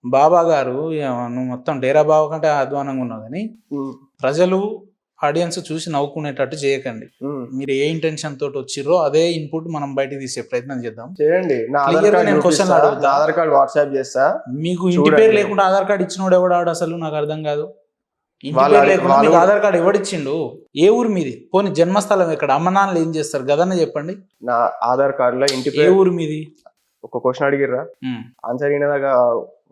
బాబా గారు నువ్వు మొత్తం డేరా బాబా కంటే అధ్వానంగా ఉన్నావు కానీ ప్రజలు ఆడియన్స్ చూసి నవ్వుకునేటట్టు చేయకండి. మీరు ఏ ఇంటెన్షన్ తోటి వచ్చిర్రో అదే ఇన్పుట్ మనం బయటకు తీసే ప్రయత్నం చేద్దాం. చేయండి. నేను క్వశ్చన్ అడుగుతా, ఆధార్ కార్డ్ వాట్సాప్ చేస్తా. మీకు ఇంటి పేరు లేకుండా ఆధార్ కార్డు ఇచ్చినోడు ఎవడాడు అసలు? నాకు అర్థం కాదు. ఇంటి పేరు లేకుండా మీకు ఆధార్ కార్డు ఎవడిచ్చిండు? ఏ ఊరు మీది? పోనీ జన్మస్థలం ఎక్కడ? అమ్మ నాన్నలు ఏం చేస్తారు గదన్న చెప్పండి. నా ఆధార్ కార్డులో ఇంటి ఏ ఊరు మీది? ఒక క్వశ్చన్ అడిగిర్రా, ఆన్సర్ అయినదాకా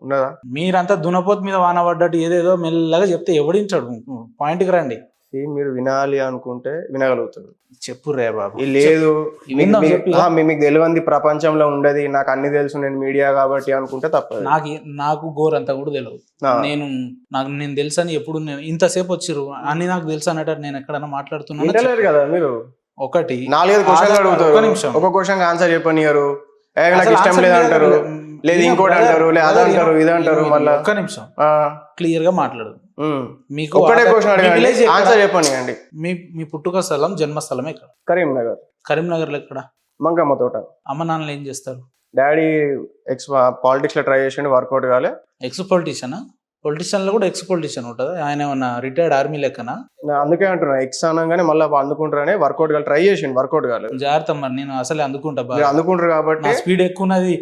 ఉన్నదా? మీరంతా దునపోతు మీద వాన పడ్డట్టు ఏదేదో మెల్లగా చెప్తే ఎవడించాడు? పాయింట్కి రండి. మీరు వినాలి అనుకుంటే వినగలుగుతారు. చెప్పు రే బాబు. లేదు మీకు తెలియంది ప్రపంచంలో ఉండదు, నాకు అన్ని తెలుసు, నేను మీడియా కాబట్టి అనుకుంటే తప్పదు. నాకు గోరంతా కూడా తెలియదు. నేను తెలుసు అని ఎప్పుడు ఇంతసేపు వచ్చిర్రు అన్ని నాకు తెలుసు అన్నట్టు నేను ఎక్కడన్నా మాట్లాడుతున్నాను కదా. మీరు ఒకటి 4-5 క్వశ్చన్లు అడుగుతారు, ఒక క్వశ్చన్ ఆన్సర్ చెప్పనియరు, నాకు ఇష్టం లేదంటారు, లేదు ఇంకోటి అంటారు, లేదు అదంటారు, ఇదంటారు. మళ్ళీ ఒక్క నిమిషం క్లియర్ గా మాట్లాడు. మీకు ఒకటే క్వశ్చన్ అడగండి, ఆన్సర్ చెప్పండి. మీ పుట్టుక స్థలం జన్మస్థలం ఎక్కడ? కరీంనగర్. కరీంనగర్ లో ఎక్కడ? మంగమ్మ తోట. అమ్మ నాన్నలు ఏం చేస్తారు? డాడీ పాలిటిక్స్ లో ట్రై చేసిండు, వర్కౌట్ కాలే. ఎక్స్ పొలిటీషియనా? పొలిటీషియన్ లో కూడా ఎక్స్ పొలిటీషియన్ ఉంటుందా? ఆయన ఏమన్నా రిటైర్డ్ ఆర్మీ లెక్కనా? అందుకే అంటున్నా, ఎక్స్ అనగానే మళ్ళీ అందుకుంటారని వర్కౌట్ కాదు, ట్రై చేసిండు, వర్కౌట్ కాలేదు. జాగ్రత్త మరి, నేను అసలే అందుకుంటా. అందుకుంటారు కాబట్టి స్పీడ్ ఎక్కువ ఉన్నది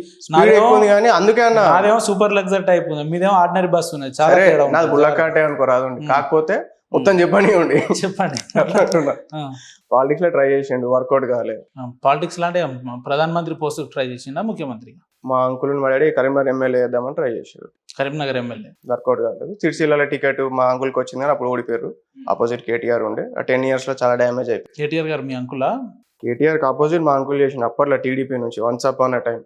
కానీ అందుకే అన్న నాదేమో సూపర్ లగ్జరీ టైప్ ఉంది, మీదేమో ఆర్డినరీ బస్ ఉన్నది. చాలా నాది బుల్లకాటే అనుకోరాదు, కాకపోతే మొత్తం చెప్పండి. పాలిటిక్స్ లో ట్రై చేసిండు, వర్కౌట్ కాలేదు. పాలిటిక్స్ అంటే ప్రధాన మంత్రి పోస్ట్ ట్రై చేసిండా ముఖ్యమంత్రి? మా అంకుల్ మా డాడీ కరీంనగర్ ఎమ్మెల్యే చేద్దామని ట్రై చేశారు. కరీంనగర్ ఎమ్మెల్యే వర్కౌట్ కాలేదు. సిరిసిల్ల టికెట్ మా అంకుల్కి వచ్చింది కానీ అప్పుడు ఓడిపోయారు. ఆపోజిట్ కేటీఆర్ ఉండే. ఆ 10 years లో చాలా డ్యామేజ్ అయిపోయింది. కేటీఆర్ గారు మీ అంకులా? కేటీఆర్ కి ఆపోజిట్ మా అంకుల్ చేసిన అప్పట్లో టీడీపీ నుంచి వన్స్ అపాన్ అ టైం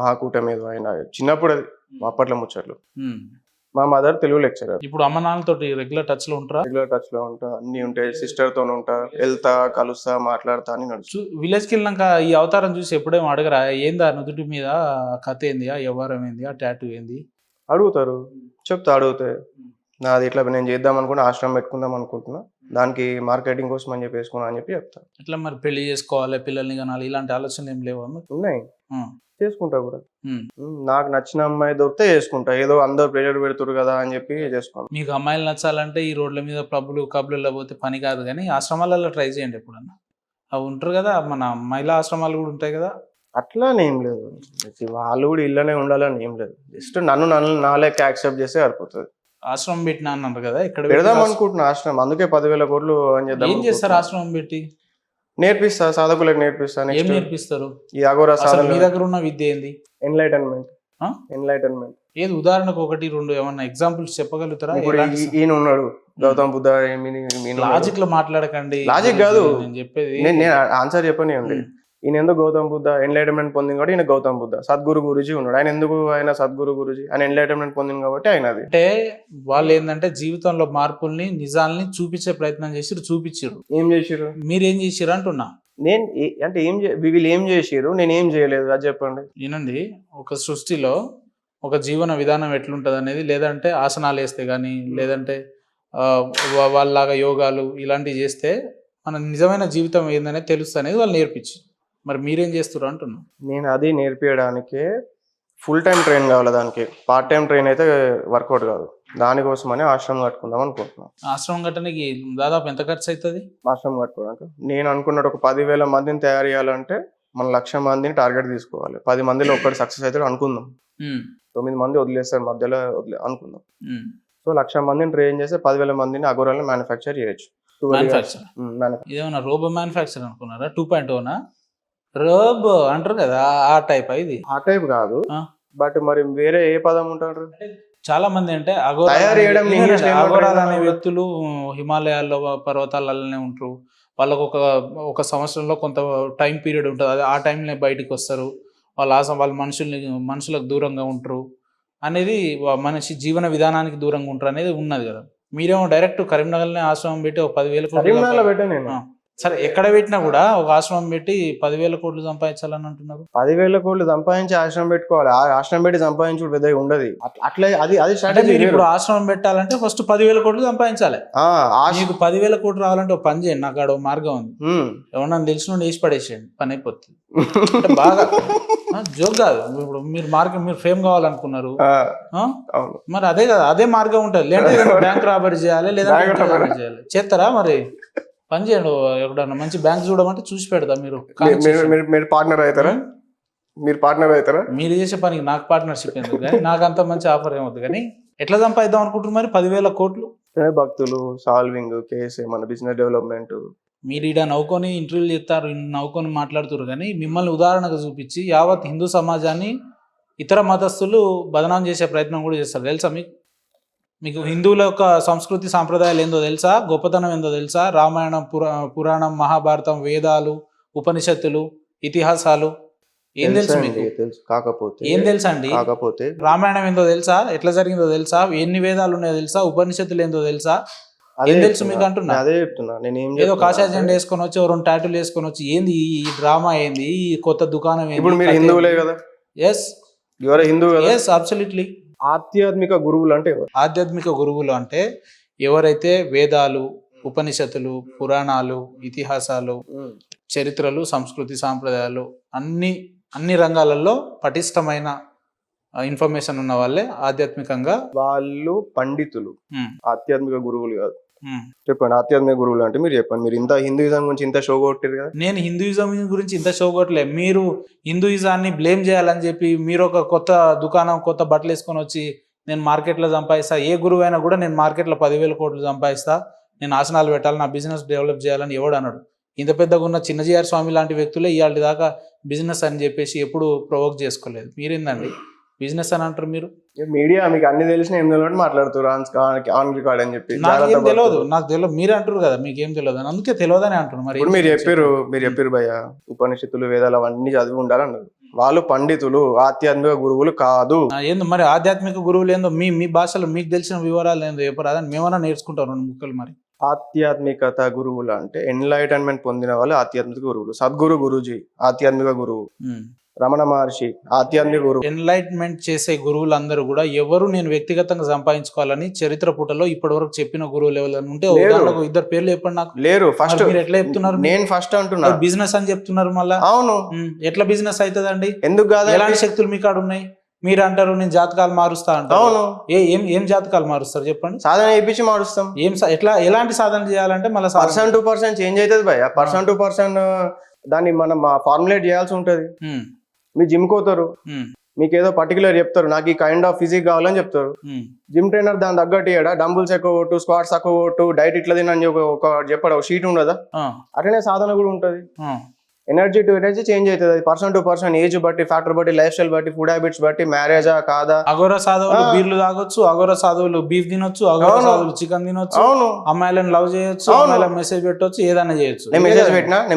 మహాకూటమి మీద ఆయన చిన్నప్పుడు, అది అప్పట్లో ముచ్చట్లు. మా మదర్ తెలుగు లెక్చరర్. ఇప్పుడు అమ్మ నాన్నతో రెగ్యులర్ టచ్ లో ఉంటారా? రెగ్యులర్ టచ్ లో ఉంటా, అన్ని ఉంటాయి. సిస్టర్ తో ఉంటా, వెళ్తా, కలుస్తా, మాట్లాడతా అని నడుచు. విలేజ్ కి వెళ్ళినాక ఈ అవతారం చూసి ఎప్పుడేమో అడగరా, ఏందా నుదుటి మీద కథ ఏంది, ఆ వ్యవహారం ఏంది, ఆ టాటూ ఏంది అడుగుతారు. చెప్తా, అడిగితే నాది ఇట్లా నేను చేద్దాం అనుకున్నా, ఆశ్రమం పెట్టుకుందాం అనుకుంటున్నా, దానికి మార్కెటింగ్ కోసం అని చెప్పి వేసుకున్నా అని చెప్పి చెప్తా. ఇట్లా మరి పెళ్లి చేసుకోవాలి, పిల్లల్ని కనాలి, ఇలాంటి ఆలోచనలు ఏం లేవా? ఉన్నాయి, చేసుకుంటా కూడా. నాకు నచ్చిన అమ్మాయి దొరికితే చేసుకుంటా, ఏదో అందరు ప్రెజర్ పెడుతురు కదా అని చెప్పి చేసుకోవాలి. మీకు అమ్మాయిలు నచ్చాలంటే ఈ రోడ్ల మీద క్లబ్లలో పోతే పని కాదు, కానీ ఆశ్రమాలలో ట్రై చేయండి ఎప్పుడన్నా. అవి ఉంటారు కదా, మన మహిళా ఆశ్రమాలు కూడా ఉంటాయి కదా. అట్లా ఏం లేదు, వాళ్ళు కూడా ఇళ్ళనే ఉండాలని ఏం లేదు. జస్ట్ నన్ను నా లెక్క యాక్సెప్ట్ చేస్తే సరిపోతుంది. ఆశ్రమం పెట్టినా అన్నారు కదా, ఇక్కడ పెడదాం అనుకుంటున్నా ఆశ్రమం. అందుకే 10,000 కోట్లు అని చేద్దాం. ఏం చేస్తారు ఆశ్రమం పెట్టి? నేర్పిస్తా, సాధకులకు నేర్పిస్తా. ఏం నేర్పిస్తారు? ఈ అఘోరా సాధన. మీ దగ్గర ఉన్న విద్య ఏంది? ఎన్లైటన్మెంట్. ఏది ఉదాహరణకు 1-2 ఏమన్నా ఎగ్జాంపుల్స్ చెప్పగలుగుతారా? ఈయన ఉన్నాడు గౌతమ్ బుద్ధ. లాజిక్ లో మాట్లాడకండి. లాజిక్ కాదు నేను చెప్పేది, నేను ఆన్సర్ చెప్పని ఉంది. ఈయన ఎందుకు గౌతమ్ బుద్ధ ఎన్లైటన్మెంట్ పొందింది కాబట్టి ఈయన గౌతమ్ బుద్ధ. సద్గురు గురుజీ ఉన్నాడు, ఆయన ఎందుకు ఆయన సద్గురు గురుజీ? ఆయన ఎన్లైటన్మెంట్ పొందింది కాబట్టి ఆయన. అది అంటే వాళ్ళు ఏంటంటే జీవితంలో మార్పుల్ని, నిజాల్ని చూపించే ప్రయత్నం చేసి చూపించారు. ఏం చేసిరు? మీరేం చేసిరు అంటున్నా. నేను అంటే వీళ్ళు ఏం చేసిరు, నేను ఏం చేయలేదు, అది చెప్పండి. వినండి, ఒక సృష్టిలో ఒక జీవన విధానం ఎట్లుంటది అనేది, లేదంటే ఆసనాలు వేస్తే కానీ, లేదంటే వాళ్ళలాగా యోగాలు ఇలాంటివి చేస్తే మన నిజమైన జీవితం ఏందనేది తెలుస్తుంది అనేది వాళ్ళు నేర్పించి. మరి మీరేం చేస్తారు అంటున్నా. నేను అది నేర్పించడానికే ఫుల్ టైం ట్రైన్ కావాలి, దానికి పార్ట్ టైం ట్రైన్ అయితే వర్కౌట్ కాదు. దానికోసమని ఆశ్రమం కట్టుకుందాం అనుకుంటున్నాను. ఆశ్రమం కట్టడానికి దాదాపు ఎంత ఖర్చు అవుతుంది? ఆశ్రమం కట్టుకోవడానికి నేను అనుకున్నట్టు ఒక 10,000 మందిని తయారు చేయాలంటే మనం 1,00,000 మందిని టార్గెట్ తీసుకోవాలి. 10 మందిలో ఒక్కటి సక్సెస్ అవుతాడు అనుకుందాం. 9 మంది వదిలేస్తారు మధ్యలో అనుకుందాం. సో 1,00,000 మందిని ట్రైన్ చేస్తే 10,000 మందిని అఘోరాలను మ్యానుఫ్యాక్చర్ చేయొచ్చు. ఇదేమన్నా రోబో మ్యానుఫ్యాక్చర్ అనుకున్నారా? 2.0 రోబో అంటారు కదా, ఆ టైప్. ఇది ఆ టైప్ కాదు, బట్ మరి వేరే ఏ పదం ఉంటారు? చాలా మంది అంటే అఘోరాలు అనే వ్యక్తులు హిమాలయాల్లో పర్వతాలలోనే ఉంటారు. వాళ్ళకు ఒక సంవత్సరంలో కొంత టైం పీరియడ్ ఉంటుంది, అది ఆ టైంలో బయటకు వస్తారు. వాళ్ళ మనుషులకు దూరంగా ఉంటారు అనేది, మనిషి జీవన విధానానికి దూరంగా ఉంటారు అనేది ఉన్నది కదా. మీరేమో డైరెక్ట్ కరీంనగర్లోనే ఆశ్రమం పెట్టి 10,000 కరీంనగర్లో పెట్టాను నేను. సరే ఎక్కడ పెట్టినా కూడా ఒక ఆశ్రమం పెట్టి 10,000 కోట్లు సంపాదించాలని అంటున్నారు. 10,000 కోట్లు సంపాదించి ఆశ్రమం పెట్టుకోవాలి. ఆ ఆశ్రమం పెట్టి సంపాదించుడు పెద్దగా ఉండదు. అట్లా అది అంటే స్ట్రాటజీ. మీరు ఇప్పుడు ఆశ్రమం పెట్టాలంటే ఫస్ట్ 10,000 కోట్లు సంపాదించాలి. మీకు 10,000 కోట్లు రావాలంటే ఒక పని చేయండి, నాకు ఆడ ఓ మార్గం ఉంది. ఎవరన్నా తెలిసిన వేసి పడేసేయండి, పని అయిపోతుంది. అంటే బాగా జోక్ కాదు. ఇప్పుడు మీరు ఫేమ్ కావాలనుకున్నారు, మరి అదే కదా, అదే మార్గం ఉంటుంది. లేదంటే బ్యాంక్ రాబడి చేయాలి, లేదంటే చేయాలి. చేస్తారా? మరి పని చేయండి, ఎక్కడన్నా మంచి బ్యాంక్ చూడమంటే చూసి పెడతా. మీరు పార్ట్నర్ అవుతారా? మీరు చేసే పనికి నాకు పార్ట్నర్షిప్ ఎందుకు కానీ, నాకు అంత మంచి ఆఫర్ ఏమవుతుంది కానీ. ఎట్లా సంపాదిద్దాం అనుకుంటున్నారు మరి 10,000 కోట్లు? భక్తులు, సాల్వింగ్ కేసు, మన బిజినెస్ డెవలప్మెంట్. మీరు ఈడ నవ్వుకొని ఇంటర్వ్యూలు చేస్తారు, నవ్వుకొని మాట్లాడుతారు కానీ మిమ్మల్ని ఉదాహరణగా చూపించి యావత్ హిందూ సమాజాన్ని ఇతర మతస్థులు బదనాం చేసే ప్రయత్నం కూడా చేస్తారు. తెలుసా మీకు హిందువుల యొక్క సంస్కృతి సాంప్రదాయాలు ఏందో తెలుసా? గొప్పతనం ఏందో తెలుసా? రామాయణం, పురాణం, మహాభారతం, వేదాలు, ఉపనిషత్తులు, ఇతిహాసాలు ఏం తెలుసు మీకు? ఏం తెలుసా అండి? రామాయణం ఏందో తెలుసా? ఎట్లా జరిగిందో తెలుసా? ఎన్ని వేదాలు ఉన్నాయో తెలుసా? ఉపనిషత్తులు ఏందో తెలుసా? ఏం తెలుసు మీకు అంటున్నా? అదే చెప్తున్నా నేను. ఏదో కాషాయ జెండా వేసుకొని వచ్చి 2 టాటూలు వేసుకొని వచ్చి ఏంది ఈ డ్రామా, ఏంది ఈ కొత్త దుకాణం ఏంది? ఇప్పుడు మీరు హిందువులే కదా? ఎస్, హిందూ. Yes, absolutely. ఆధ్యాత్మిక గురువులు అంటే ఆధ్యాత్మిక గురువులు అంటే ఎవరైతే వేదాలు, ఉపనిషత్తులు, పురాణాలు, ఇతిహాసాలు, చరిత్రలు, సంస్కృతి సాంప్రదాయాలు అన్ని రంగాలలో పటిష్టమైన ఇన్ఫర్మేషన్ ఉన్న వాళ్ళే ఆధ్యాత్మికంగా వాళ్ళు పండితులు. ఆధ్యాత్మిక గురువులు కాదు. చెప్పండి, ఆధ్యాత్మిక గురువులు అంటే మీరు చెప్పండి. మీరు ఇంత హిందూయిజం గురించి ఇంత షో కొట్టారు కదా. నేను హిందూయిజం గురించి ఇంత షో కొట్టలే. మీరు హిందూయిజాన్ని బ్లేమ్ చేయాలని చెప్పి మీరు ఒక కొత్త దుకాణం, కొత్త బట్టలు వేసుకొని వచ్చి నేను మార్కెట్లో సంపాదిస్తా, ఏ గురువు అయినా కూడా నేను మార్కెట్లో 10,000 కోట్లు సంపాదిస్తా, నేను ఆసనాలు పెట్టాలి, నా బిజినెస్ డెవలప్ చేయాలని ఎవడు అన్నాడు? ఇంత పెద్దగా ఉన్న చిన్నజీఆర్ స్వామి లాంటి వ్యక్తులే ఇవాళ దాకా బిజినెస్ అని చెప్పేసి ఎప్పుడు ప్రొవోక్ చేసుకోలేదు. మీరేందండి బిజినెస్ అని అంటారు? మీరు మీడియా మీకు అన్ని తెలిసిన ఏం తెలియదు మాట్లాడుతారు ఆన్ రికార్డ్ అని చెప్పి. నాకేం తెలియదు, నాకు తెలియదు. మీరే అంటారు కదా మీకేం తెలియదు అని, అందుకే తెలియదని అంటున్నారు. మరి మీరు చెప్పారు భయ్య, ఉపనిషత్తులు, వేదాలు అవన్నీ చదివి ఉండాలన్నారు. వాళ్ళు పండితులు, ఆధ్యాత్మిక గురువులు కాదు. ఏందో మరి ఆధ్యాత్మిక గురువులు ఏందో మీ భాషలో మీకు తెలిసిన వివరాలు ఏందో చెప్పరాదని మేమన్నా నేర్చుకుంటాం 2 ముక్కలు. మరి ఆధ్యాత్మికత గురువులు అంటే ఎన్లైటన్మెంట్ పొందిన వాళ్ళు ఆధ్యాత్మిక గురువులు. సద్గురు గురూజీ ఆధ్యాత్మిక గురువు, రమణ మహర్షి ఆధ్యాత్మిక గురువు. ఎన్లైట్మెంట్ చేసే గురువులందరూ కూడా ఎవరు నేను వ్యక్తిగతంగా సంపాదించుకోవాలని చరిత్ర పుటలో ఇప్పటి వరకు చెప్పిన గురువులు ఎవరైనా ఉంటే 2 పేర్లు చెప్పండి నాకు. లేరు. ఫస్ట్ మీరు ఎట్లా చెప్తున్నారు? నేను ఫస్ట్ అంటున్నా బిజినెస్ అని చెప్తున్నారు మళ్ళా. అవును, ఎట్లా బిజినెస్ అవుతుందండి? ఎందుకు కాదు? ఎలాంటి శక్తులు మీ కాడ ఉన్నాయి? మీరు అంటారు నేను జాతకాలు మారుస్తా అంటారు. అవును, ఏం జాతకాలు మారుస్తారు చెప్పండి? సాధన చేయించి మారుస్తాం. ఎలాంటి సాధన చేయాలంటే మళ్ళీ % to % చేంజ్ అవుతుంది భయ్య. % to % దాన్ని మనం ఫార్ములేట్ చేయాల్సి ఉంటది. మీ జిమ్ కోతారు, మీకు ఏదో పర్టికులర్ చెప్తారు, నాకు ఈ కైండ్ ఆఫ్ ఫిజిక్ కావాలని చెప్తారు. జిమ్ ట్రైనర్ దాని తగ్గట్టు ఇయ్యడా? డంబుల్స్ ఎక్కువ కొట్టు, స్క్వాట్స్ ఎక్కువ కొట్టు, డైట్ ఇట్లా తినని ఒక చెప్పాడు, ఒక షీట్ ఉండదా? అట్లనే సాధన కూడా ఉంటది. ఎనర్జీ టు ఎనర్జీ చేంజ్ అవుతుంది. % to % ఏజ్ బట్టి, ఫ్యాక్టర్ బట్టి, లైఫ్ స్టైల్ బట్టి, ఫుడ్ హ్యాబిట్స్ బట్టి, మ్యారేజా కాదా? అఘోర సాధువులు బీర్లు తాగొచ్చు, అఘోర సాధువులు బీఫ్ తినొచ్చు, అఘోర సాధువులు చికెన్ తినొచ్చు. అవును, అమ్మాయిలను లవ్ చేయొచ్చు, అమ్మాయిలకు మెసేజ్ పెట్టొచ్చు, ఏదైనా చేయొచ్చు. నేను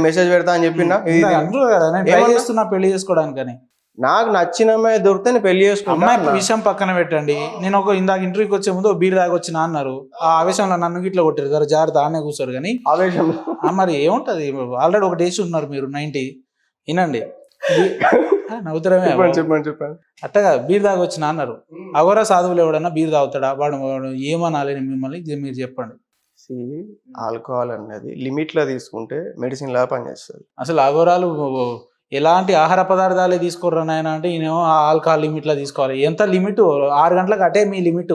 మెసేజ్ పెడతా అని చెప్పినా అంటారు కదా, నేను ట్రై చేస్తున్నా పెళ్లి చేసుకోవడానికని. నాకు నచ్చిన అమ్మాయి దొరికితే నేను పెళ్లి చేసుకుంటా. అమ్మాయి విషయం పక్కన పెట్టండి. నేను ఇందాక ఇంటర్వ్యూకి వచ్చే ముందు బీర్ తాగొచ్చినా అన్నారు. ఆ ఆవేశంలో నన్ను గిట్లా కొట్టారు, జర జాగ్రత్త ఆనే కూర్చోరు. కానీ ఆవేశంలో మరి ఏముంటది? ఆల్రెడీ ఒక డేస్ ఉన్నారు మీరు 90. వినండి, నవ్వుతారమే. చెప్పండి. అట్టగా బీర్ తాగొచ్చినా అన్నారు. అఘోర సాధువులు ఎవడన్నా బీర్ తాగుతాడా? వాడు ఏమనాలి మిమ్మల్ని? మీరు చెప్పండి. ఆల్కహాల్ అనేది లిమిట్ లో తీసుకుంటే మెడిసిన్ లా పనిచేస్తుంది. అసలు అఘోరాలు ఎలాంటి ఆహార పదార్థాలే తీసుకోర్రా నాయన అంటే ఈయనేమో ఆల్కహాల్ లిమిట్ లో తీసుకోవాలి. ఎంత లిమిట్? 6 గంటలకు అటే మీ లిమిట్.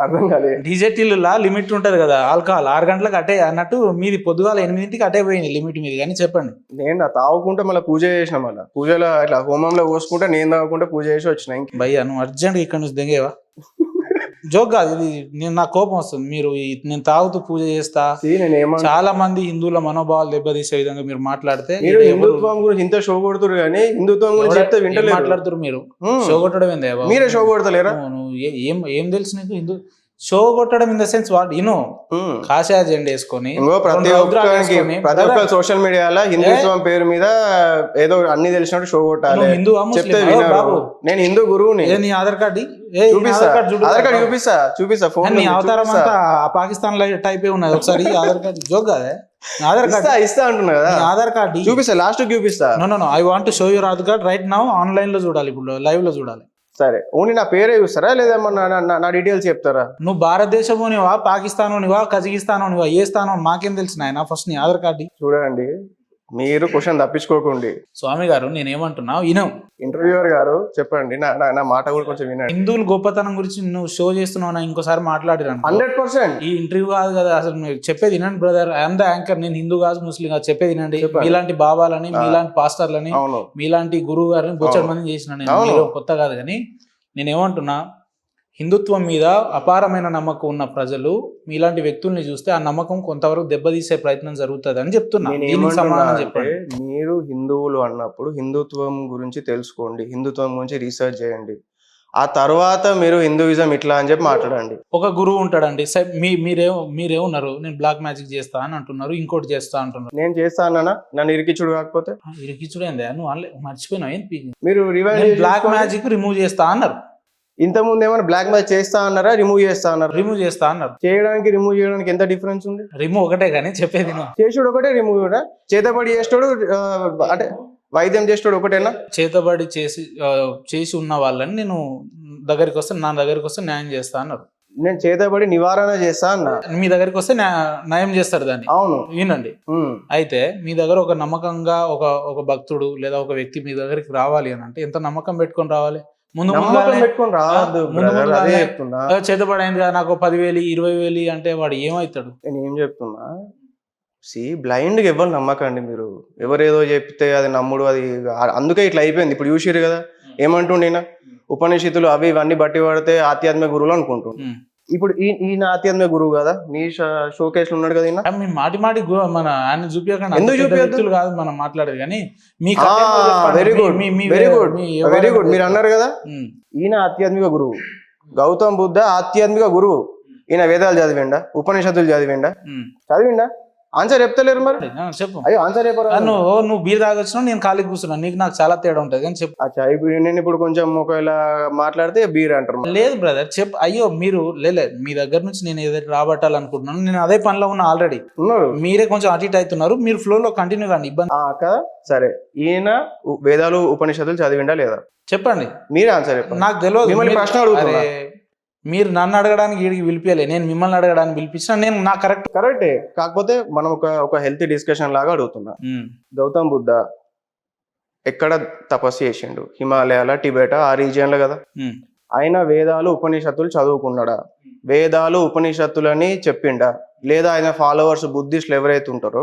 అర్థం కాలేదు. డీజెటీల లిమిట్ ఉంటది కదా, ఆల్కహాల్ 6 గంటలకు అటే అన్నట్టు మీది పొద్దుగాల 8ంటికి అటే పోయింది లిమిట్ మీది. కానీ చెప్పండి. నేను తాగుకుంటే మళ్ళీ పూజ చేసిన, మళ్ళీ పూజలో ఇట్లా హోమంలో పోసుకుంటే నేను తాగుకుంటే పూజ చేసి వచ్చిన. భయ్యా నువ్వు అర్జెంట్ ఇక్కడ నుంచి దెంగేవా? జోక్ కాదు ఇది, నాకు కోపం వస్తుంది. మీరు నేను తాగుతూ పూజ చేస్తా, చాలా మంది హిందువుల మనోభావాలు దెబ్బతీసే విధంగా మీరు మాట్లాడితే. హిందుత్వం గురించి ఇంత షో కొడుతురు కానీ హిందుత్వం గురించి చెప్తే వింటలేదు. మాట్లాడుతురు మీరు. షో కొట్టడం ఏంది? మీరే షో కొడతలేరా? ఏం తెలుసు నీకు? షో కొట్టడం ఇన్ ద సెన్స్ వాట్ కాషాయ జెండా వేసుకొని ఇంకో ప్రతి ఒక్క సోషల్ మీడియాలో హిందుత్వం పేరు మీద ఏదో అన్ని తెలిసినట్టు షో కొట్టాలి. హిందువా చెప్తే ముస్లిమా? వినరు. బాబు నేను హిందూ గురువుని. నీ ఆధార్ కార్డు చూపిస్తా చూపిస్తా ఫోన్ నీ అవతారం అంతా పాకిస్తాన్ లో టైప్ ఉన్నది. ఒకసారి ఆధార్ కార్డు జోక్ కాదే. ఆధార్ కార్డు ఇస్తా అంటున్నా కదా, ఆధార్ కార్డు చూపిస్తా, లాస్ట్ చూపిస్తా. No I want to show your Aadhaar card right now. Online లో చూడాలి, ఇప్పుడు లైవ్ లో చూడాలి. సరే, ఓన్లీ నా పేరే చూస్తారా లేదా నా డీటెయిల్స్ చెప్తారా? నువ్వు భారతదేశంలోనివా, పాకిస్తాన్లోనివా, కజకిస్తాన్లోనివా, ఏ స్థానం మాకేం తెలిసిన ఆయన? ఫస్ట్ నీ ఆధార్ కార్డు చూడండి. మీరు క్వశ్చన్ తప్పించుకోకండి. స్వామి గారు నేనేమంటున్నా వినవు. ఇంటర్వ్యూవర్ గారు చెప్పండి, నా మాట కూడా కొంచెం వినండి. హిందువుల గొప్పతనం గురించి నువ్వు షో చేస్తున్నావు, ఇంకోసారి మాట్లాడిరాను 100%. ఈ ఇంటర్వ్యూ కాదు కదా అసలు. మీరు చెప్పేది వినండి బ్రదర్. I'm the anchor. నేను హిందూ కాదు, ముస్లిం కాదు, చెప్పేది వినండి. మీలాంటి బాబాలని, మీలాంటి పాస్టర్లని, మీలాంటి గురువు గారిని బొచ్చడి మంది చేసిన నేను కొత్త కాదు. కానీ నేనేమంటున్నా, హిందుత్వం మీద అపారమైన నమ్మకం ఉన్న ప్రజలు మీలాంటి వ్యక్తుల్ని చూస్తే ఆ నమ్మకం కొంతవరకు దెబ్బతీసే ప్రయత్నం జరుగుతుంది అని చెప్తున్నా. మీరు హిందువులు అన్నప్పుడు హిందుత్వం గురించి తెలుసుకోండి, హిందుత్వం గురించి రీసెర్చ్ చేయండి, ఆ తర్వాత మీరు హిందూయిజం ఇట్లా అని చెప్పి మాట్లాడండి. ఒక గురువు ఉంటాడండి, మీరేమన్నారు నేను బ్లాక్ మ్యాజిక్ చేస్తా అని అంటున్నారు, ఇంకోటి చేస్తా అంటున్నారు. నేను చేస్తా అన్నా, నన్ను ఇరికిచ్చుడు కాకపోతే ఇరికిచ్చుడు ఏందా? నువ్వు మర్చిపోయినావు. మీరు బ్లాక్ మ్యాజిక్ రిమూవ్ చేస్తా అన్నారు. ఇంతకుముందు ఏమైనా బ్లాక్ మ్యాజిక్ చేస్తా అన్నారా, రిమూవ్ చేస్తా అన్నారు? రిమూవ్ చేస్తా అన్నారు. చేయడానికి రిమూవ్ చేయడానికి ఎంత డిఫరెన్స్ ఉంది? రిమూవ్ ఒకటే కానీ చెప్పేది చేసుడు ఒకటే, రిమూవ్ కూడా. చేతబడి చేస్తాడు అంటే వైద్యం చేస్తాడు ఒకటేనా? చేతబడి చేసి ఉన్న వాళ్ళని నేను దగ్గరికి వస్తే, నా దగ్గరికి వస్తే న్యాయం చేస్తా అన్నారు. నేను చేతబడి నివారణ చేస్తా అన్నా, మీ దగ్గరికి వస్తే న్యాయం చేస్తారు దాన్ని. అవును, వినండి. అయితే మీ దగ్గర ఒక నమ్మకంగా ఒక భక్తుడు లేదా ఒక వ్యక్తి మీ దగ్గరికి రావాలి అని అంటే ఎంత నమ్మకం పెట్టుకొని రావాలి? ముందు చేతబడి అయింది కదా నాకు 10,000 20,000 అంటే వాడు ఏమవుతాడు? నేను ఏం చెప్తున్నా, బ్లైండ్ గా ఎవరు నమ్మకండి. మీరు ఎవరేదో చెప్తే అది నమ్ముడు, అది అందుకే ఇట్లా అయిపోయింది. ఇప్పుడు చూసిరు కదా ఏమంటుండేనా, ఉపనిషత్తులు అవి ఇవన్నీ బట్టి పడితే ఆధ్యాత్మిక గురువులు అనుకుంటుండ్రు. ఇప్పుడు ఈయన ఆధ్యాత్మిక గురువు కదా, మీ షోకేస్ ఉన్నాడు కదా ఈయన. మాటి మన ఆయన చూపించకండి, ఎందుకు చూపించదు కాదు మనం మాట్లాడేది. కానీ very good very good very good. మీరు అన్నారు కదా ఈయన ఆధ్యాత్మిక గురువు, గౌతమ్ బుద్ధ ఆధ్యాత్మిక గురువు. ఈయన వేదాలు చదివిండా, ఉపనిషత్తులు చదివిండా? ఆన్సర్ చెప్తలేరు మరి. చెప్పు. అయ్యో ఆన్సర్ చెప్పారు. నువ్వు బీర్ తాగొచ్చినావు, నేను ఖాళీకి కూర్చున్నాను, నీకు నాకు చాలా తేడా ఉంటుంది కానీ చెప్పు. అచ్చా, నేను ఇప్పుడు కొంచెం ఒకవేళ మాట్లాడితే బీర్ అంటారు. లేదు బ్రదర్ చెప్పు. అయ్యో మీరు మీ దగ్గర నుంచి నేను ఏదైతే రాబట్టాలనుకుంటున్నాను, నేను అదే పనిలో ఉన్నా ఆల్రెడీ. ఉన్నారు, మీరే కొంచెం అటు ఇటు అవుతున్నారు. మీరు ఫ్లో లో కంటిన్యూ కాండి, ఇబ్బంది. సరే, ఈయన వేదాలు ఉపనిషత్తులు చదివిండా లేదా చెప్పండి, మీరే ఆన్సర్ చెప్పండి. నాకు తెలియదు. మిమ్మల్ని ప్రశ్న అడుగుతున్నా. మీరు నన్ను అడగడానికి వీడికి పిలిపియలే, నేను మిమ్మల్ని అడగడానికి పిలిపించిన. నేను నాకు కరెక్టే, కాకపోతే మనం ఒక హెల్తీ డిస్కషన్ లాగా అడుగుతున్నా. గౌతమ్ బుద్ధ ఎక్కడ తపస్సు చేసిండు? హిమాలయాల, టిబెట్, ఆ రీజియన్ లో కదా. ఆయన వేదాలు ఉపనిషత్తులు చదువుకున్నాడా? వేదాలు ఉపనిషత్తులని చెప్పిండా? లేదా ఆయన ఫాలోవర్స్ బుద్ధిస్టులు ఎవరైతే ఉంటారో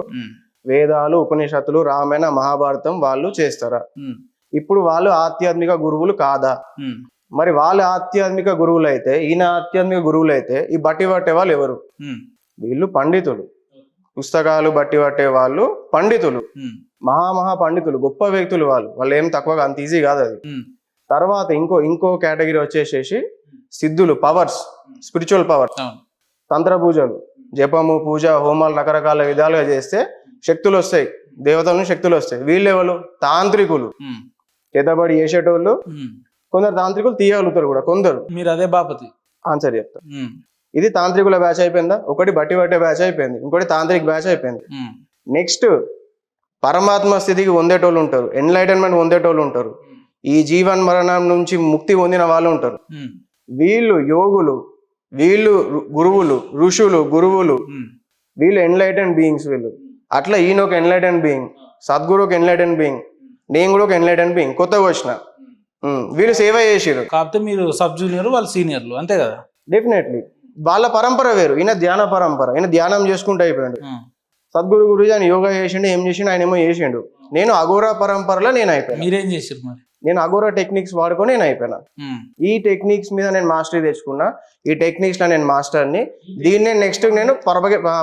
వేదాలు ఉపనిషత్తులు రామాయణ మహాభారతం వాళ్ళు చేస్తారా? ఇప్పుడు వాళ్ళు ఆధ్యాత్మిక గురువులు కాదా? మరి వాళ్ళ ఆధ్యాత్మిక గురువులు అయితే, ఈయన ఆధ్యాత్మిక గురువులు అయితే, ఈ బట్టి పట్టే వాళ్ళు ఎవరు? వీళ్ళు పండితులు, పుస్తకాలు బట్టి పట్టే వాళ్ళు పండితులు, మహా పండితులు, గొప్ప వ్యక్తులు. వాళ్ళు ఏం తక్కువగా అంత ఈజీ కాదు అది. తర్వాత ఇంకో కేటగిరీ వచ్చేసేసి సిద్ధులు, పవర్స్, స్పిరిచువల్ పవర్స్, తంత్ర పూజలు, జపము, పూజ, హోమాలు రకరకాల విధాలుగా చేస్తే శక్తులు వస్తాయి, దేవతలను శక్తులు వస్తాయి. వీళ్ళెవరు? తాంత్రికులు, చేతబడి చేసేటోళ్ళు. కొందరు తాంత్రికులు తీయగలుగుతారు కూడా కొందరు. మీరు అదే బాపతి ఆన్సర్ చెప్తారు. ఇది తాంత్రికుల బ్యాచ్ అయిపోయిందా? ఒకటి బట్టి పట్టే బ్యాచ్ అయిపోయింది, ఇంకోటి తాంత్రిక బ్యాచ్ అయిపోయింది. నెక్స్ట్ పరమాత్మ స్థితికి పొందేటోళ్ళు ఉంటారు, ఎన్లైటన్మెంట్ పొందేటోళ్ళు ఉంటారు, ఈ జీవన్ మరణం నుంచి ముక్తి పొందిన వాళ్ళు ఉంటారు. వీళ్ళు యోగులు, వీళ్ళు గురువులు, ఋషులు, గురువులు, వీళ్ళు ఎన్లైటెన్ బీయింగ్స్. వీళ్ళు అట్లా ఈయన ఒక ఎన్లైటెన్ బీయింగ్, సద్గురు ఒక ఎన్లైటెన్ బీయింగ్, నేను కూడా ఒక ఎన్లైటెన్ బీయింగ్, కొత్తగా వచ్చిన. వీళ్ళు సేవ చేసిరు, కాకపోతే మీరు సబ్ జూనియర్, వాళ్ళు సీనియర్లు, అంతే కదా. డెఫినెట్లీ వాళ్ళ పరంపర వేరు, ఈయన ధ్యాన పరంపర, ఈయన ధ్యానం చేసుకుంటూ అయిపోయాడు. సద్గురు గురుజీ ఆయన యోగా చేసిండు, ఏం చేసిండు, ఆయన ఏమో చేసిండు. నేను అఘోరా పరంపరలో నేను అయిపోయాను. మీరేం చేసారు మరి? నేను అఘోరా టెక్నిక్స్ వాడుకొని నేను అయిపోయినా. ఈ టెక్నిక్స్ మీద నేను మాస్టరీ తెచ్చుకున్నా, ఈ టెక్నిక్స్ లో నేను మాస్టర్ని. దీన్ని నెక్స్ట్ నేను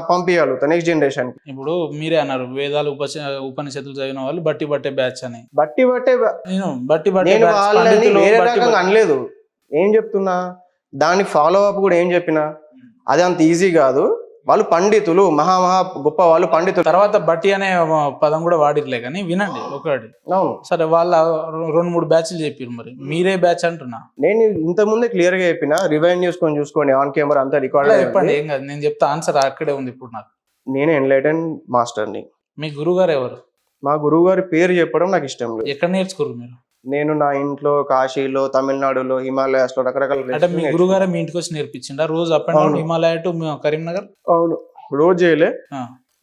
పంపించగలుగుతా నెక్స్ట్ జనరేషన్ కి. ఇప్పుడు మీరే అన్నారు వేదాలు ఉపనిషత్తులు చదివిన వాళ్ళు బట్టి పట్టే బ్యాచ్ అని. బట్టి పట్టే నేను వాళ్ళని వేరే రకంగా అనలేదు. ఏం చెప్తున్నా, దాని ఫాలో అప్ కూడా ఏం చెప్పినా, అది అంత ఈజీ కాదు. వాళ్ళు పండితులు, మహా గొప్ప వాళ్ళు పండితులు. తర్వాత బట్టి అనే పదం కూడా వాడిర్లే కానీ వినండి ఒకటి. అవును, సరే వాళ్ళ 2-3 బ్యాచ్లు చెప్పారు, మరి మీరే బ్యాచ్ అంటున్నా. నేను ఇంత ముందే క్లియర్ గా చెప్పిన, రివైండ్ చేసుకొని చూసుకోండి, ఆన్ కెమెరా అంతా రికార్డ్. చెప్పండి, ఏం కాదు, నేను చెప్తా, ఆన్సర్ అక్కడే ఉంది ఇప్పుడు నాకు. నేను ఎన్లైటన్ మాస్టర్ని. మీ గురువు గారు ఎవరు? మా గురువు గారి పేరు చెప్పడం నాకు ఇష్టం లేదు. ఎక్కడ నేర్చుకోరు మీరు? నేను నా ఇంట్లో, కాశీలో, తమిళనాడులో, హిమాలయాస్ లో రకరకాల. అంటే మీ గురువు గారే మీ ఇంటికి వచ్చి నేర్పించిండా రోజు up and down Himalaya to Karimnagar? అవును, రోజు చేయలే,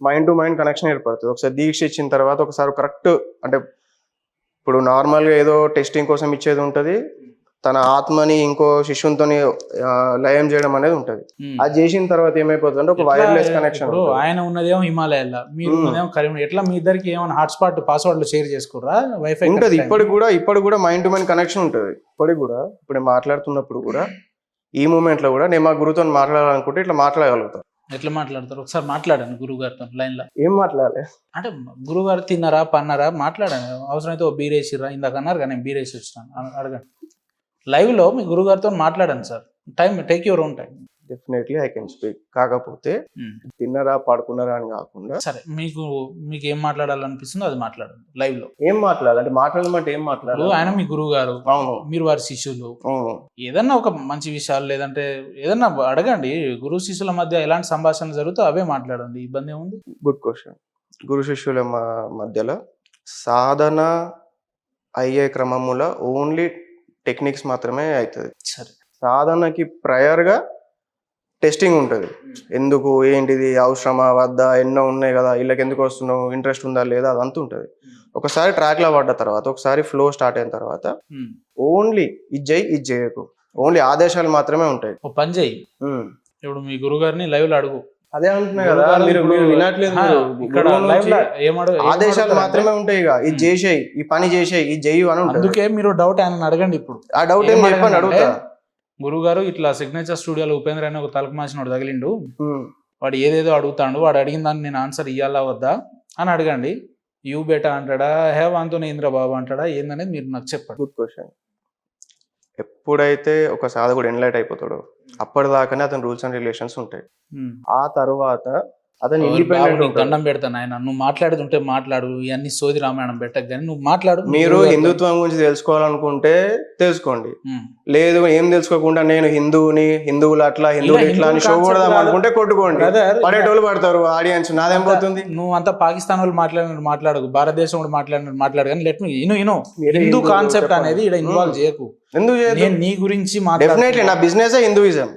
మైండ్ టు మైండ్ కనెక్షన్ ఏర్పడుతుంది. ఒకసారి దీక్ష ఇచ్చిన తర్వాత ఒకసారి కరెక్ట్, అంటే ఇప్పుడు నార్మల్ గా ఏదో టెస్టింగ్ కోసం ఇచ్చేది ఉంటది, తన ఆత్మని ఇంకో శిష్యునితో లయం చేయడం అనేది ఉంటది. అది చేసిన తర్వాత ఏమైపోతుంది అంటే ఒక వైర్లెస్ కనెక్షన్. ఆయన ఉన్నదేమో హిమాలయాల్లో, మీరు ఉన్నదేమో కరీంనగర్. ఎట్లా మీ ఇద్దరికి ఏమైనా హాట్స్పాట్ పాస్వర్డ్లు షేర్ చేసుకోరా? వైఫై ఉంటది ఇప్పటికి కూడా మైండ్ టు మైండ్ కనెక్షన్ ఉంటది. ఇప్పటికి కూడా ఇప్పుడు మాట్లాడుతున్నప్పుడు కూడా ఈ మూమెంట్ లో కూడా నేను మా గురువుతో మాట్లాడాలనుకుంటే ఇట్లా మాట్లాడగలుగుతాను. ఎట్లా మాట్లాడతారు? ఒకసారి మాట్లాడండి గురువు గారితో లైన్ లో. ఏం మాట్లాడాలి అంటే గురువు గారు తిన్నారా పన్నారా మాట్లాడండి. అవసరమైతే ఓ బీరేసిరా ఇందాక అన్నారు కానీ నేను బీరేసి వచ్చినాను అడగండి. లైవ్ లో మీ గురువు గారితో మాట్లాడండి sir. Take your own time. Definitely I can speak. కాకపోతే తిన్నారా పడుకున్నారా అని కాకుండా, సరే మీకు ఏం మాట్లాడాలనిపిస్తుందో అది మాట్లాడండి లైవ్ లో. ఏం మాట్లాడాలి? మాట్లాడమంటే ఏం మాట్లాడాలి? ఆయన మీ గురువు గారు, మీరు వారి శిష్యులు, ఏదన్నా ఒక మంచి విషయాలు లేదంటే ఏదన్నా అడగండి. గురు శిష్యుల మధ్య ఎలాంటి సంభాషణ జరుగుతుందో అవే మాట్లాడండి, ఇబ్బంది ఏముంది? Good question. గురు శిష్యుల మధ్యలో సాధన అయ్యే క్రమములో ఓన్లీ టెక్నిక్స్ మాత్రమే అవుతుంది. సరే, సాధనకి ప్రయర్ గా టెస్టింగ్ ఉంటుంది. ఎందుకు, ఏంటిది, అవసరమా వద్దా, ఎన్నో ఉన్నాయి కదా, వీళ్ళకి ఎందుకు వస్తున్నావు, ఇంట్రెస్ట్ ఉందా లేదా, అదంతా ఉంటుంది. ఒకసారి ట్రాక్ లో పడ్డ తర్వాత, ఒకసారి ఫ్లో స్టార్ట్ అయిన తర్వాత ఓన్లీ ఇది చేయకు, ఓన్లీ ఆదేశాలు మాత్రమే ఉంటాయి. ఓ పని చేయి, ఇప్పుడు మీ గురువు గారిని లైవ్ లో అడుగు. అదే అంటున్నా కదా, మీరు వినట్లేదు. ఆదేశాలు మాత్రమే ఉంటాయి. ఇది చేసేయి, ఈ పని చేసేయి, ఇది చెయ్యి అని ఉంటుంది. అందుకే మీరు డౌట్ ఆయన అడగండి. ఇప్పుడు ఆ డౌట్ ఏం చెప్పండి, అడుగుతా. గురువు గారు ఇట్లా సిగ్నేచర్ స్టూడియోలో ఉపేంద్ర అని ఒక తలకు మాసినోడు తగిలిండు, వాడు ఏదేదో అడుగుతాడు, వాడు అడిగిన దాన్ని నేను ఆన్సర్ ఇయ్యాలా వద్దా అని అడగండి. యూ బేటా అంటాడా, హే వాంతో ఇంద్రబాబు అంటాడా, ఏందనేది మీరు నాకు చెప్పండి. Good question. ఎప్పుడైతే ఒక సాధకుడు ఎన్లైట్ అయిపోతాడో అప్పటిదాకానే అతని రూల్స్ అండ్ రిలేషన్స్ ఉంటాయి. ఆ తర్వాత అతను ఇండిపెండెంట్. దండం పెడతాను ఆయన, నువ్వు మాట్లాడుతుంటే మాట్లాడు, ఇవన్నీ సోది రామాయణం పెట్టకు కానీ నువ్వు మాట్లాడు. మీరు హిందుత్వం గురించి తెలుసుకోవాలనుకుంటే తెలుసుకోండి, లేదు ఏం తెలుసుకోకుండా నేను హిందువులు అట్లా ఇట్లా అని షో కొడదాం అనుకుంటే కొట్టుకోండి. పడేటోళ్ళు పడతారు, ఆడియన్స్, నాదేం పోతుంది. నువ్వు అంతా పాకిస్తాన్ వాళ్ళు మాట్లాడకు, భారతదేశం కూడా మాట్లాడు కానీ లెట్ మీ హిందూ కాన్సెప్ట్ అనేది ఇక్కడ ఇన్వాల్వ్ చేయకు. ఎందుకు నేను నీ గురించి డెఫినెట్లీ నా బిజినెస్ హిందూయిజం.